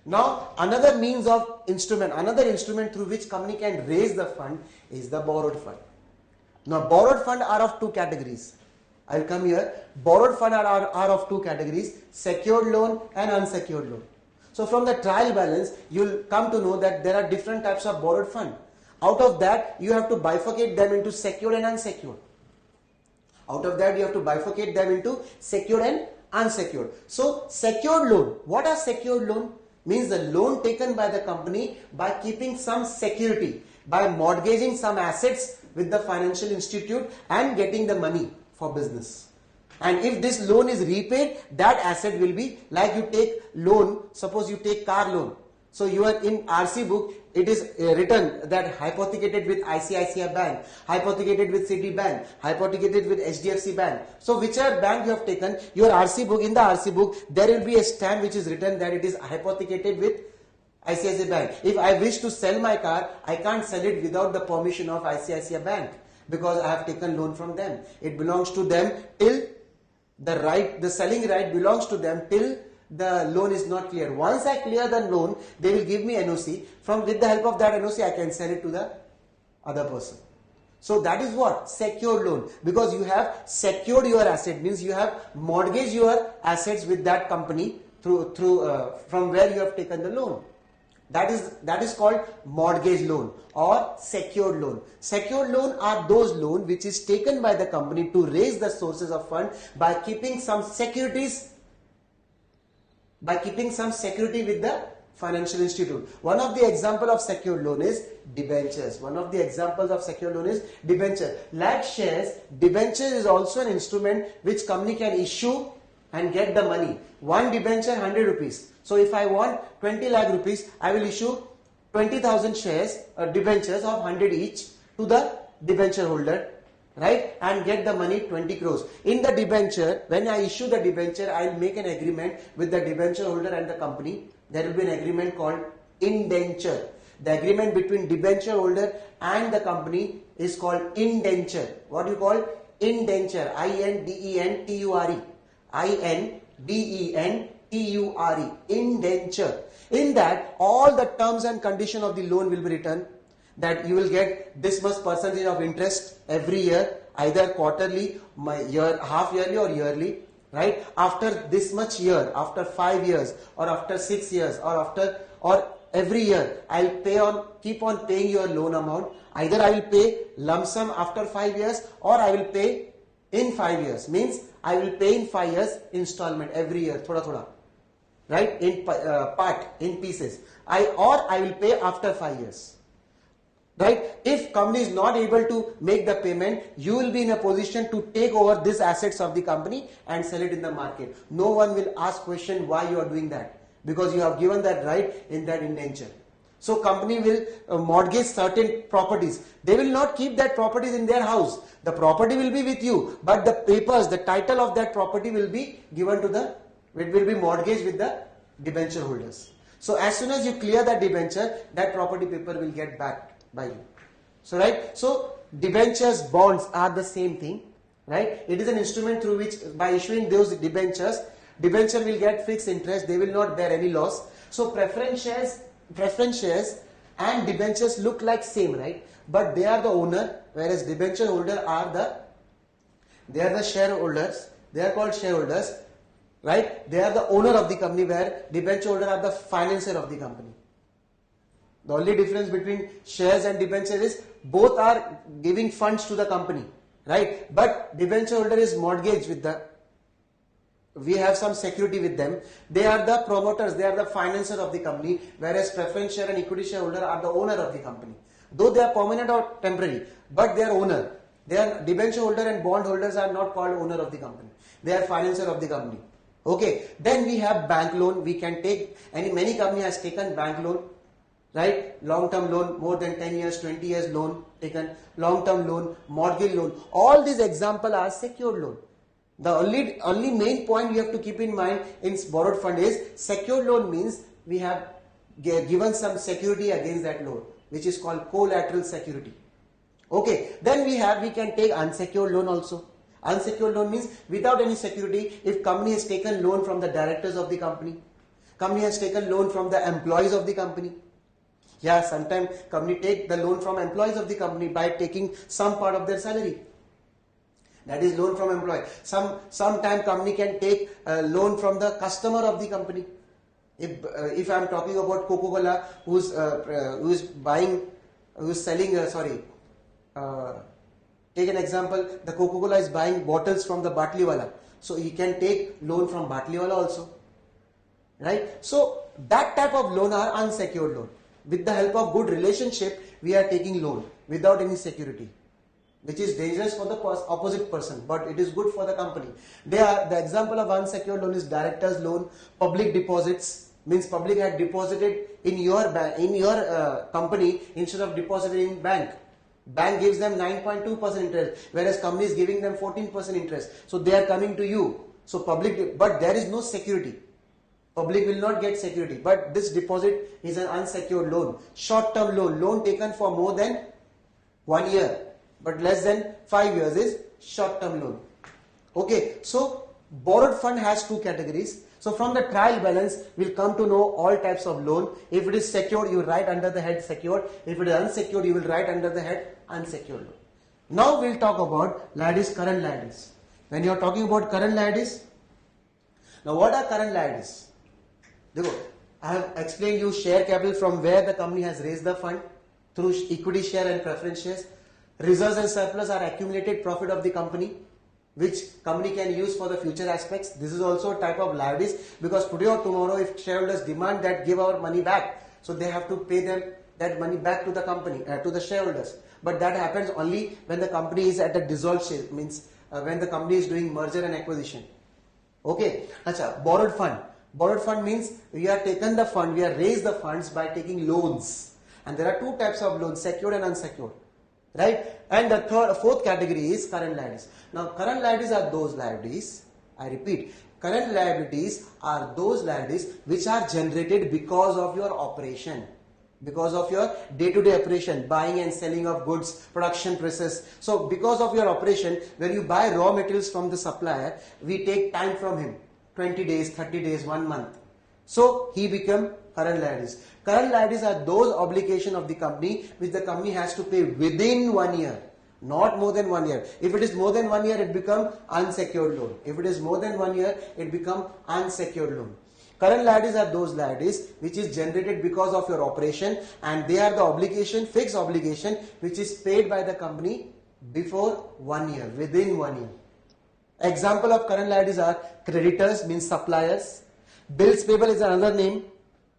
Now another means of instrument, another instrument through which company can raise the fund is the borrowed fund. Now borrowed fund are of two categories. I will come here. Borrowed fund are of two categories, secured loan and unsecured loan. So from the trial balance, you will come to know that there are different types of borrowed fund. Out of that, you have to bifurcate them into secured and unsecured. Out of that, you have to bifurcate them into secured and unsecured. So secured loan, what are secured loan? Means the loan taken by the company by keeping some security, by mortgaging some assets with the financial institute and getting the money for business. And if this loan is repaid, that asset will be like you take loan, suppose you take car loan. So you are in RC book, it is written that hypothecated with ICICI Bank, hypothecated with Citibank, hypothecated with HDFC Bank. So whichever bank you have taken, your RC book, in the RC book, there will be a stamp which is written that it is hypothecated with ICICI Bank. If I wish to sell my car, I can't sell it without the permission of ICICI Bank because I have taken loan from them. It belongs to them till the selling right belongs to them till the loan is not clear. Once I clear the loan, they will give me NOC. With the help of that NOC, I can sell it to the other person. So that is what? Secured loan. Because you have secured your asset, means you have mortgaged your assets with that company from where you have taken the loan. That is called mortgage loan or secured loan. Secured loan are those loans which is taken by the company to raise the sources of fund by keeping some securities, with the financial institute. One of the example of secured loan is debentures. Like shares, debenture is also an instrument which company can issue and get the money. One debenture 100 rupees. So if I want 20 lakh rupees, I will issue 20,000 shares or debentures of 100 each to the debenture holder, right, and get the money 20 crores. In the debenture, when I issue the debenture, I will make an agreement with the debenture holder and the company. There will be an agreement called indenture. The agreement between debenture holder and the company is called indenture. What do you call? Indenture. I-N-D-E-N-T-U-R-E. I-N-D-E-N-T-U-R-E. Indenture. In that, all the terms and condition of the loan will be written. That you will get this much percentage of interest every year, either quarterly, half yearly or yearly, right? After this much year, after 5 years or after 6 years or every year, I'll keep on paying your loan amount. Either I will pay lump sum after 5 years or I will pay in 5 years. Means I will pay in 5 years installment every year, thoda, right? In pieces. I will pay after 5 years. Right? If company is not able to make the payment, you will be in a position to take over these assets of the company and sell it in the market. No one will ask question why you are doing that, because you have given that right in that indenture. So company will mortgage certain properties. They will not keep that properties in their house. The property will be with you, but the papers, the title of that property will be given to it will be mortgaged with the debenture holders. So as soon as you clear that debenture, that property paper will get back by you. So right, so debentures, bonds are the same thing, right? It is an instrument through which by issuing those debenture will get fixed interest. They will not bear any loss. So preference shares and debentures look like same, right? But they are the owner, whereas debenture holder are the shareholders. They are called shareholders, right? They are the owner of the company, where debenture holder are the financier of the company. The only difference between shares and debenture is both are giving funds to the company, right? But debenture holder is mortgaged with we have some security with them. They are the promoters, they are the financier of the company, whereas preference share and equity shareholder are the owner of the company. Though they are permanent or temporary, but they are owner. They are debenture holder and bond holders are not called owner of the company. They are financier of the company. Okay. Then we have bank loan. We can take, many company has taken bank loan. Right? Long-term loan, more than 10 years, 20 years loan taken, long-term loan, mortgage loan. All these examples are secured loan. The only main point you have to keep in mind in borrowed fund is secured loan means we have given some security against that loan, which is called collateral security. Okay. Then we can take unsecured loan also. Unsecured loan means without any security. If company has taken loan from the directors of the company, Company has taken loan from the employees of the company. Yeah, sometimes company take the loan from employees of the company by taking some part of their salary. That is loan from employee. Sometime company can take a loan from the customer of the company. If I am talking about Coca-Cola, who's selling, take an example, the Coca-Cola is buying bottles from the Batliwala. So he can take loan from Batliwala also. Right? So that type of loan are unsecured loan. With the help of good relationship, we are taking loan without any security, which is dangerous for the opposite person, but it is good for the company. The example of unsecured loan is director's loan, public deposits, means public had deposited in your company instead of depositing in bank. Bank gives them 9.2% interest, whereas company is giving them 14% interest. So they are coming to you. So public, but there is no security. Public will not get security, but this deposit is an unsecured loan, short-term loan taken for more than 1 year, but less than 5 years is short-term loan. Okay, so borrowed fund has two categories. So from the trial balance, we'll come to know all types of loan. If it is secured, you write under the head secured. If it is unsecured, you will write under the head unsecured loan. Now we'll talk about liabilities, current liabilities. When you are talking about current liabilities, now what are current liabilities? I have explained you share capital from where the company has raised the fund through equity share and preference shares. Reserves and surplus are accumulated profit of the company, which company can use for the future aspects. This is also a type of liabilities, because today or tomorrow if shareholders demand that give our money back, so they have to pay them that money back to the company, to the shareholders. But that happens only when the company is at a dissolved state, means when the company is doing merger and acquisition. Okay, Acha, borrowed fund. Borrowed fund means we have taken the fund, we have raised the funds by taking loans. And there are two types of loans, secured and unsecured. Right? And the fourth category is current liabilities. Now current liabilities are those liabilities, I repeat, current liabilities are those liabilities which are generated because of your operation, because of your day-to-day operation, buying and selling of goods, production process. So because of your operation, when you buy raw materials from the supplier, we take time from him, 20 days, 30 days, 1 month. So he become current liabilities. Current liabilities are those obligations of the company which the company has to pay within 1 year, not more than 1 year. If it is more than 1 year, it becomes unsecured loan. If it is more than 1 year, it becomes unsecured loan. Current liabilities are those liabilities which is generated because of your operation, and they are the obligation, fixed obligation, which is paid by the company before 1 year, within 1 year. Example of current liabilities are creditors, means suppliers. Bills payable is another name.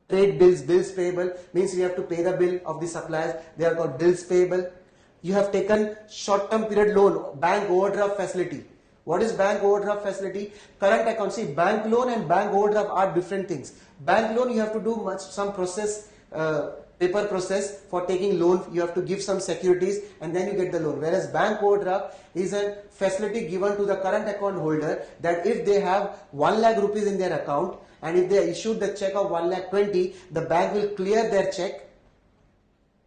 Trade bills, bills payable means you have to pay the bill of the suppliers. They are called bills payable. You have taken short-term period loan, bank overdraft facility. What is bank overdraft facility? Current account. See, bank loan and bank overdraft are different things. Bank loan, you have to do some process, paper process for taking loan. You have to give some securities and then you get the loan. Whereas bank overdraft is a facility given to the current account holder that if they have 1 lakh rupees in their account, and if they issued the check of 1,20,000, the bank will clear their check,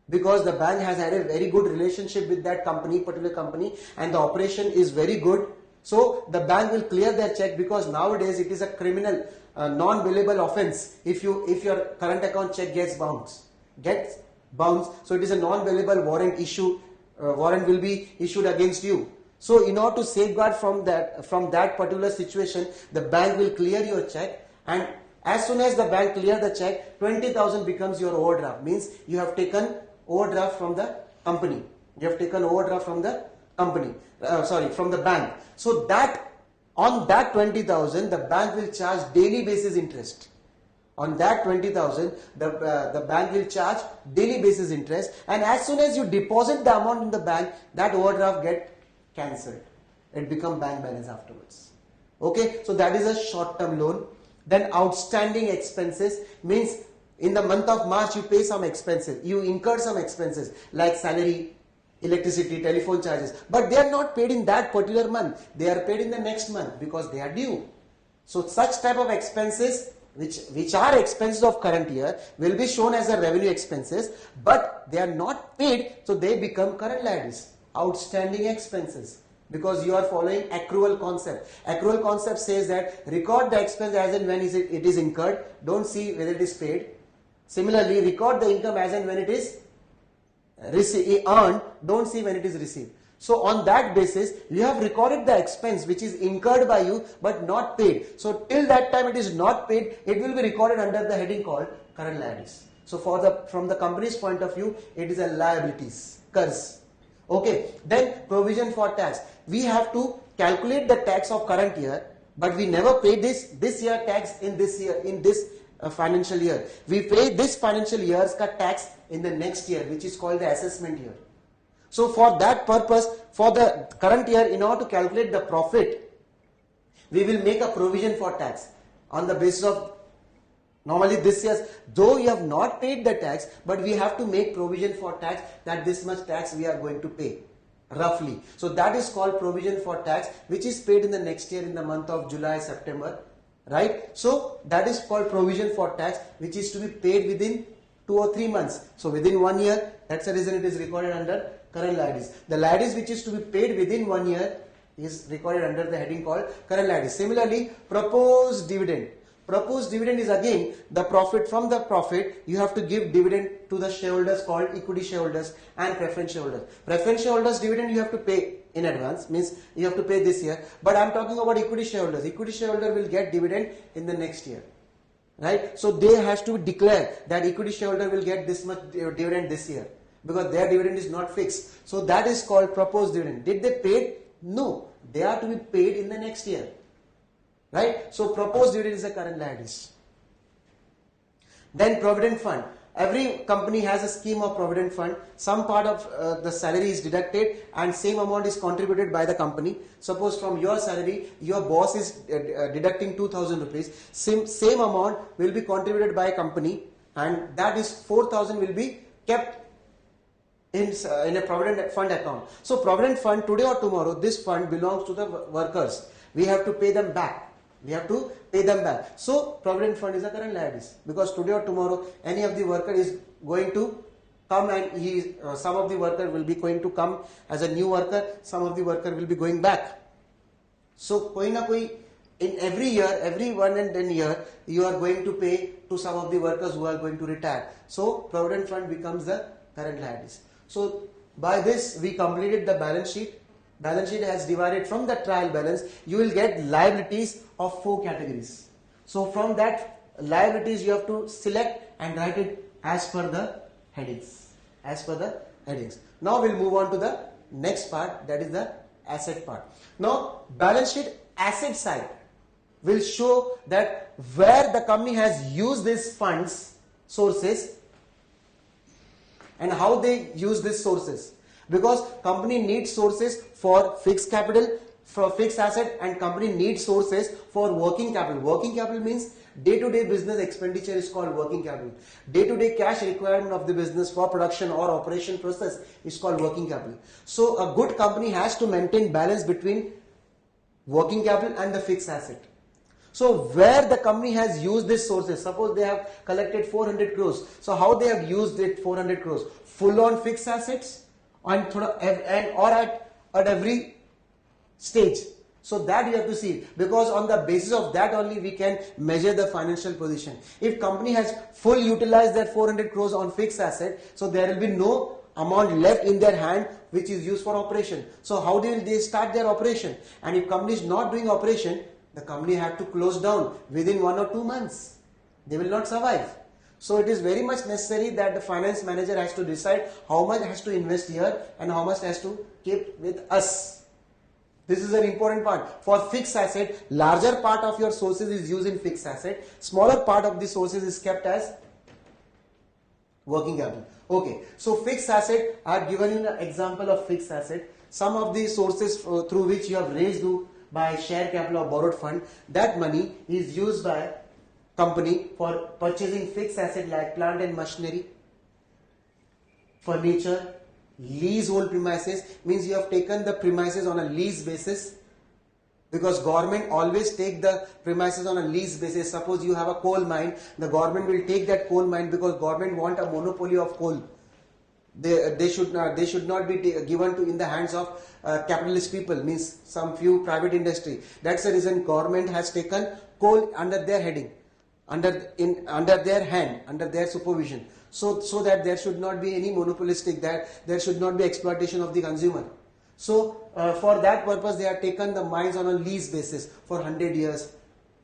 because the bank has had a very good relationship with that company, particular company, and the operation is very good. So the bank will clear their check, because nowadays it is a criminal, non-billable offense if your current account check gets bounced. So it is a non-billable warrant issue. Warrant will be issued against you. So in order to safeguard from that particular situation, the bank will clear your check. And as soon as the bank clear the check, 20,000 becomes your overdraft. Means you have taken overdraft from the company. You have taken overdraft from the company. From the bank. So that on that 20,000, the bank will charge daily basis interest. On that 20,000, the bank will charge daily basis interest. And as soon as you deposit the amount in the bank, that overdraft get cancelled. It become bank balance afterwards. Okay, so that is a short-term loan. Then outstanding expenses means in the month of March you pay some expenses. You incur some expenses like salary, electricity, telephone charges. But they are not paid in that particular month. They are paid in the next month because they are due. So such type of expenses which are expenses of current year will be shown as a revenue expenses, but they are not paid, so they become current liabilities. Outstanding expenses. because you are following accrual concept. Accrual concept says that record the expense as and when it is incurred. Don't see whether it is paid. Similarly, record the income as and when it is earned. Don't see when it is received. So on that basis, you have recorded the expense which is incurred by you but not paid. So till that time it is not paid, it will be recorded under the heading called current liabilities. So from the company's point of view, it is a liabilities, curse. Okay, then provision for tax. We have to calculate the tax of current year, but we never pay this year tax in this financial year. We pay this financial year's tax in the next year, which is called the assessment year. So for that purpose, for the current year, in order to calculate the profit, we will make a provision for tax on the basis of normally this year, though you have not paid the tax, but we have to make provision for tax that this much tax we are going to pay roughly. So that is called provision for tax, which is paid in the next year in the month of July, September, right? So that is called provision for tax, which is to be paid within 2 or 3 months. So within 1 year, that's the reason it is recorded under current liabilities. The liabilities which is to be paid within 1 year is recorded under the heading called current liabilities. Similarly, proposed dividend. Proposed dividend is again the profit. From the profit, you have to give dividend to the shareholders called equity shareholders and preference shareholders. Preference shareholders dividend you have to pay in advance, means you have to pay this year. But I am talking about equity shareholders. Equity shareholder will get dividend in the next year. Right? So they have to declare that equity shareholder will get this much dividend this year, because their dividend is not fixed. So that is called proposed dividend. Did they pay? No. They are to be paid in the next year. Right? So proposed dividend is a current liabilities. Then provident fund. Every company has a scheme of provident fund. Some part of the salary is deducted and same amount is contributed by the company. Suppose from your salary, your boss is deducting 2,000 rupees. Same amount will be contributed by a company, and that is 4,000 will be kept in a provident fund account. So provident fund, today or tomorrow, this fund belongs to the workers. We have to pay them back. We have to pay them back. So provident fund is a current liabilities, because today or tomorrow any of the worker is going to come, and some of the worker will be going to come as a new worker, some of the worker will be going back. So koi na koi, in every year, every 1 and 10 year, you are going to pay to some of the workers who are going to retire. So provident fund becomes the current liabilities. So by this we completed the balance sheet. Balance sheet has divided from the trial balance. You will get liabilities of 4 categories. So from that liabilities you have to select and write it as per the headings. As per the headings. Now we'll move on to the next part, that is the asset part. Now balance sheet asset side will show that where the company has used these funds sources and how they use these sources. Because company needs sources for fixed capital, for fixed asset, and company needs sources for working capital. Working capital means day-to-day business expenditure is called working capital. Day-to-day cash requirement of the business for production or operation process is called working capital. So a good company has to maintain balance between working capital and the fixed asset. So where the company has used these sources, suppose they have collected 400 crores. So how they have used it 400 crores? Full on fixed assets and or at every stage. So that you have to see, because on the basis of that only we can measure the financial position. If company has full utilized that 400 crores on fixed asset, so there will be no amount left in their hand which is used for operation. So how will they start their operation? And if company is not doing operation, the company have to close down within 1 or 2 months. They will not survive. So it is very much necessary that the finance manager has to decide how much has to invest here and how much has to keep with us. This is an important part. For fixed asset, larger part of your sources is used in fixed asset. Smaller part of the sources is kept as working capital. Okay. So fixed asset, I have given you an example of fixed asset. Some of the sources through which you have raised by share capital or borrowed fund, that money is used by company for purchasing fixed asset like plant and machinery, furniture, leasehold premises, means you have taken the premises on a lease basis, because government always take the premises on a lease basis. Suppose you have a coal mine, the government will take that coal mine because government want a monopoly of coal. They should not be given to in the hands of capitalist people, means some few private industry. That's the reason government has taken coal under their heading, under their hand, under their supervision, so that there should not be any monopolistic, that there should not be exploitation of the consumer. So for that purpose they have taken the mines on a lease basis for 100 years,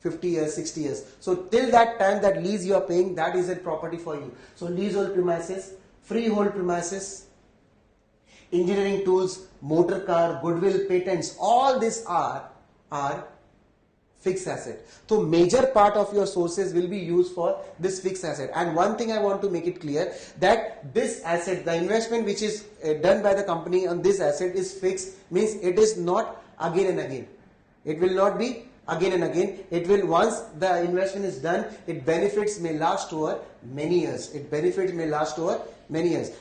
50 years, 60 years. So till that time, that lease you are paying, that is a property for you. So leasehold premises, freehold premises, engineering tools, motor car, goodwill, patents, all these are fixed asset. So major part of your sources will be used for this fixed asset. And one thing I want to make it clear, that this asset, the investment which is done by the company on this asset is fixed, means it is not again and again. It will not be again and again. It will, once the investment is done, its benefits may last over many years.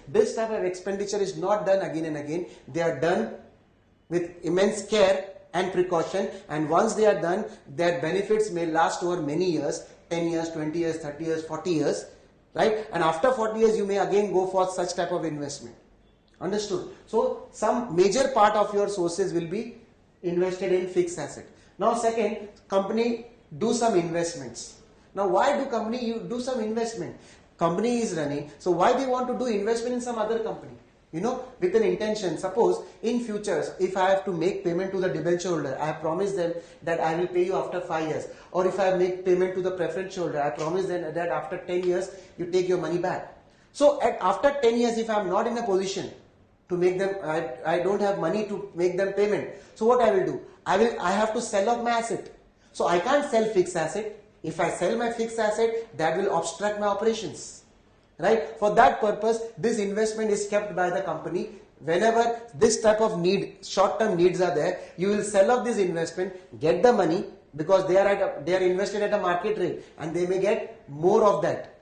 This type of expenditure is not done again and again. They are done with immense care and precaution, and once they are done, their benefits may last over many years, 10 years, 20 years, 30 years, 40 years, right? And after 40 years, you may again go for such type of investment. Understood? So some major part of your sources will be invested in fixed asset. Now second, company do some investments. Now why do company you do some investment? Company is running, so why they want to do investment in some other company? You know, with an intention. Suppose in future, if I have to make payment to the debenture holder, I have promised them that I will pay you after 5 years. Or if I make payment to the preference holder, I promise them that after 10 years, you take your money back. So after 10 years, if I am not in a position to make them, I don't have money to make them payment. So what I will do? I have to sell off my asset. So I can't sell fixed asset. If I sell my fixed asset, that will obstruct my operations. Right? For that purpose, this investment is kept by the company. Whenever this type of need, short-term needs are there, you will sell off this investment, get the money, because they are invested at a market rate, and they may get more of that.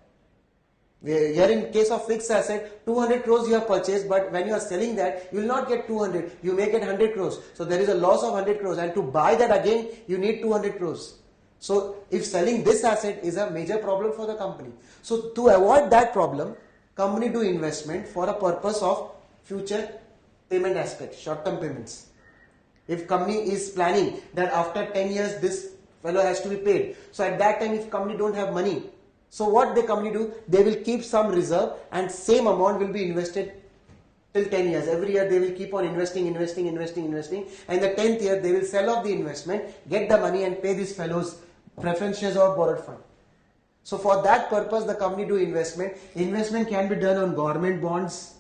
Here in case of fixed asset, 200 crores you have purchased, but when you are selling that, you will not get 200, you may get 100 crores. So there is a loss of 100 crores, and to buy that again, you need 200 crores. So if selling this asset is a major problem for the company. So to avoid that problem, company do investment for a purpose of future payment aspect, short-term payments. If company is planning that after 10 years this fellow has to be paid. So at that time, if company don't have money, so what the company do? They will keep some reserve, and same amount will be invested till 10 years. Every year they will keep on investing, and the 10th year they will sell off the investment, get the money and pay these fellows preference shares or borrowed fund. So for that purpose, the company do investment. Investment can be done on government bonds,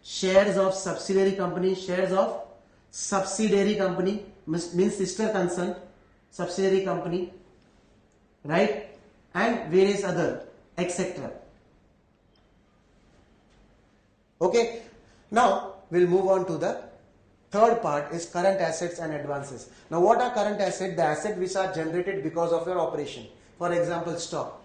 shares of subsidiary company, means sister concern, subsidiary company, right? And various other, etc. Okay, now we'll move on to the third part, is current assets and advances. Now what are current assets? The assets which are generated because of your operation. For example, stock.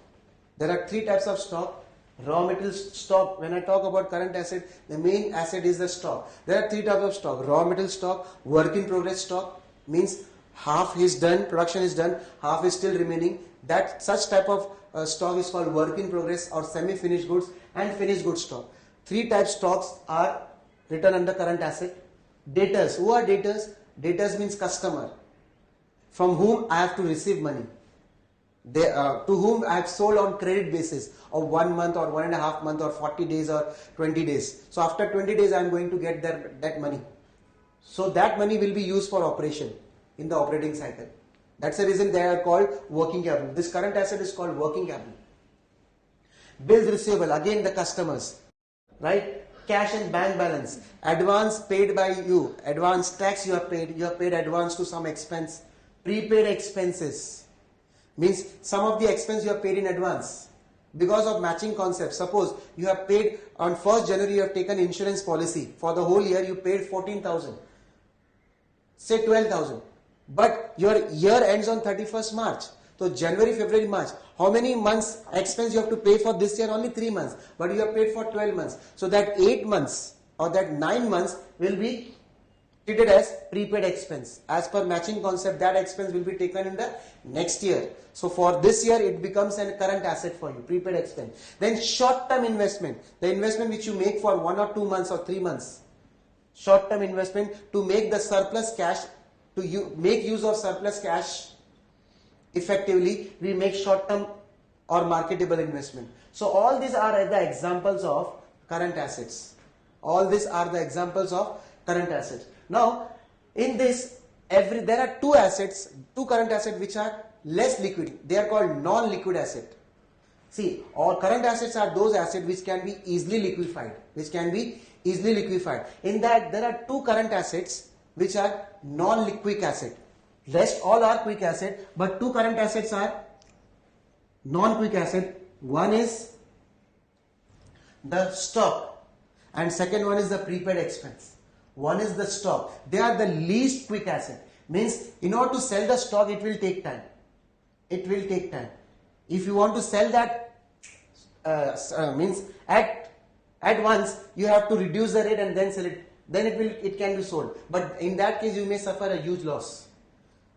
There are three types of stock. Raw material stock. When I talk about current asset, the main asset is the stock. There are three types of stock. Raw material stock, work in progress stock, means half is done, production is done, half is still remaining. That such type of stock is called work in progress or semi-finished goods and finished goods stock. Three types stocks are written under current asset. Debtors. Who are debtors? Debtors means customer, from whom I have to receive money. To whom I have sold on credit basis of 1 month or 1.5 months or 40 days or 20 days. So after 20 days I am going to get that money. So that money will be used for operation in the operating cycle. That's the reason they are called working capital. This current asset is called working capital. Bills receivable, again the customers, right? Cash and bank balance, advance paid by you, advance tax you have paid advance to some expense, prepaid expenses, means some of the expense you have paid in advance because of matching concept. Suppose you have paid on 1st January, you have taken insurance policy for the whole year, you paid 14,000, say 12,000, but your year ends on 31st March. So January, February, March, how many months expense you have to pay for this year? Only 3 months, but you have paid for 12 months. So that 8 months or that 9 months will be treated as prepaid expense. As per matching concept, that expense will be taken in the next year. So for this year, it becomes a current asset for you, prepaid expense. Then short-term investment, the investment which you make for 1 or 2 months or 3 months. Short-term investment to make the surplus cash, make use of surplus cash effectively, we make short-term or marketable investment. So all these are the examples of current assets. All these are the examples of current assets. Now, in this, there are two current assets which are less liquid. They are called non-liquid asset. See, all current assets are those assets which can be easily liquefied. In that, there are two current assets which are non-liquid asset. Rest all are quick asset, but two current assets are non-quick asset. One is the stock and second one is the prepaid expense. One is the stock. They are the least quick asset. Means in order to sell the stock, it will take time. If you want to sell that, means at once, you have to reduce the rate and then sell it. Then it can be sold. But in that case, you may suffer a huge loss.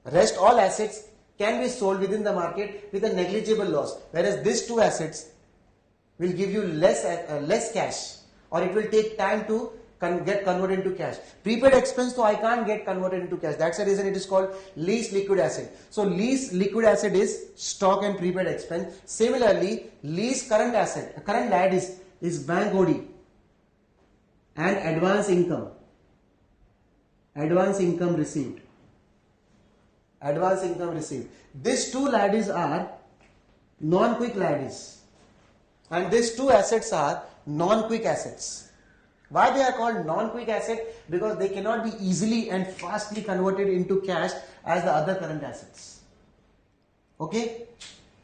Rest all assets can be sold within the market with a negligible loss. Whereas these two assets will give you less cash, or it will take time to get converted into cash. Prepaid expense, so I can't get converted into cash. That's the reason it is called least liquid asset. So least liquid asset is stock and prepaid expense. Similarly, least current liability is bank OD and advance income received. These two liabilities are non-quick liabilities, and these two assets are non-quick assets. Why they are called non-quick asset? Because they cannot be easily and fastly converted into cash as the other current assets. Okay,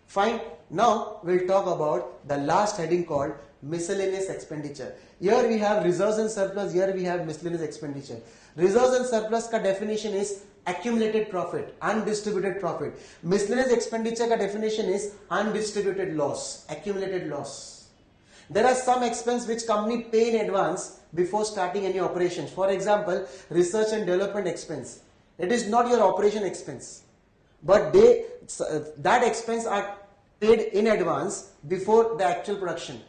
fine. Now we'll talk about the last heading called miscellaneous expenditure. Here we have reserves and surplus, here we have miscellaneous expenditure. Reserves and surplus ka definition is accumulated profit, undistributed profit. Miscellaneous expenditure ka definition is undistributed loss, accumulated loss. There are some expense which company pay in advance before starting any operations. For example, research and development expense. It is not your operation expense, but that expense are paid in advance before the actual production.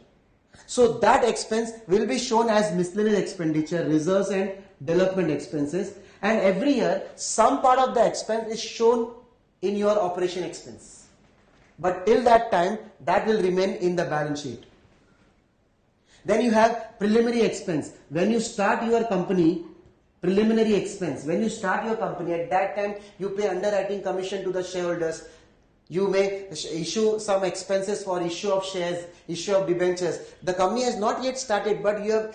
So that expense will be shown as miscellaneous expenditure, reserves and development expenses. And every year, some part of the expense is shown in your operation expense. But till that time, that will remain in the balance sheet. Then you have preliminary expense. When you start your company, preliminary expense. When you start your company, at that time you pay underwriting commission to the shareholders. You may issue some expenses for issue of shares, issue of debentures. The company has not yet started, but you have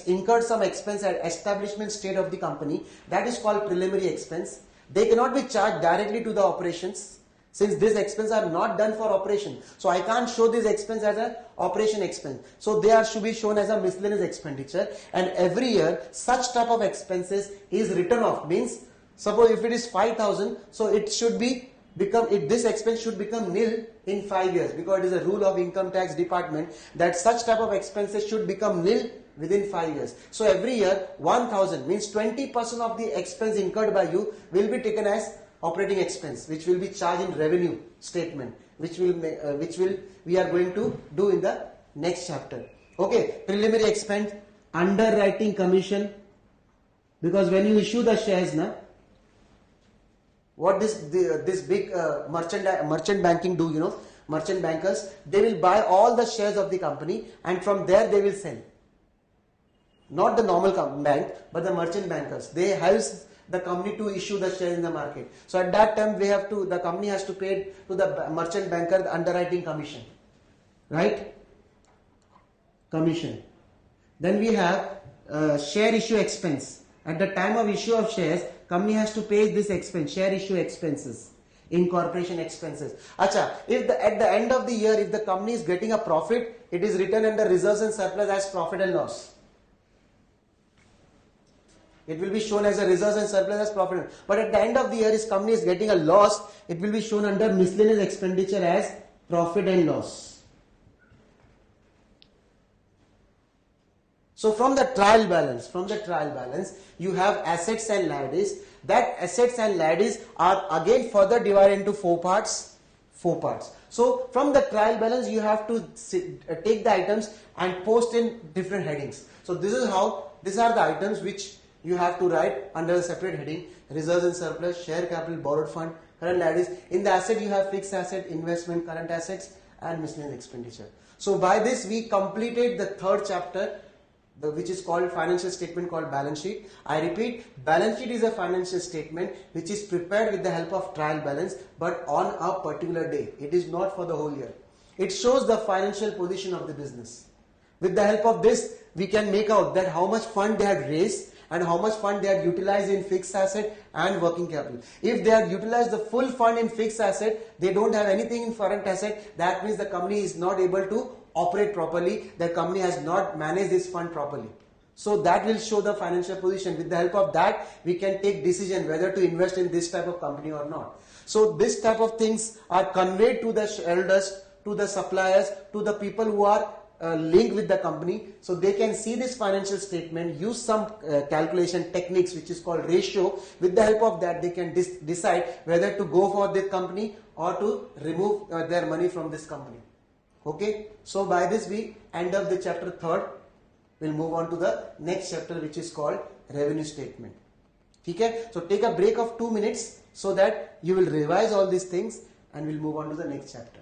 incurred some expense at establishment state of the company. That is called preliminary expense. They cannot be charged directly to the operations, since these expenses are not done for operation. So I can't show this expense as an operation expense. So they should be shown as a miscellaneous expenditure. And every year, such type of expenses is written off. Means, suppose if it is 5,000, so it should be this expense should become nil in 5 years, because it is a rule of income tax department that such type of expenses should become nil within 5 years. So every year 1,000 means 20% of the expense incurred by you will be taken as operating expense, which will be charged in revenue statement, which we are going to do in the next chapter. Okay, preliminary expense, underwriting commission, because when you issue the shares, what this big merchant banking do, merchant bankers, they will buy all the shares of the company and from there they will sell. Not the normal bank, but the merchant bankers. They help the company to issue the shares in the market. So at that time the company has to pay to the merchant banker the underwriting commission, right? Commission. Then we have share issue expense. At the time of issue of shares, company has to pay this expense, share issue expenses, incorporation expenses. Acha, if at the end of the year, if the company is getting a profit, it is written under reserves and surplus as profit and loss. It will be shown as a reserves and surplus as profit. But at the end of the year, if company is getting a loss, it will be shown under miscellaneous expenditure as profit and loss. So from the trial balance, you have assets and liabilities. That assets and liabilities are again further divided into four parts. So from the trial balance, you have to take the items and post in different headings. So these are the items which you have to write under a separate heading: reserves and surplus, share capital, borrowed fund, current liabilities. In the asset, you have fixed asset, investment, current assets, and miscellaneous expenditure. So by this, we completed the third chapter, which is called financial statement, called balance sheet. I repeat, balance sheet is a financial statement which is prepared with the help of trial balance, but on a particular day. It is not for the whole year. It shows the financial position of the business. With the help of this, we can make out that how much fund they had raised and how much fund they had utilized in fixed asset and working capital. If they had utilized the full fund in fixed asset, they don't have anything in current asset, that means the company is not able to operate properly, the company has not managed this fund properly. So that will show the financial position. With the help of that, we can take decision whether to invest in this type of company or not. So this type of things are conveyed to the shareholders, to the suppliers, to the people who are linked with the company, so they can see this financial statement, use some calculation techniques which is called ratio. With the help of that, they can decide whether to go for this company or to remove their money from this company. Okay, so by this we end up the chapter 3rd. We'll move on to the next chapter, which is called revenue statement. Okay, so take a break of 2 minutes so that you will revise all these things, and we'll move on to the next chapter.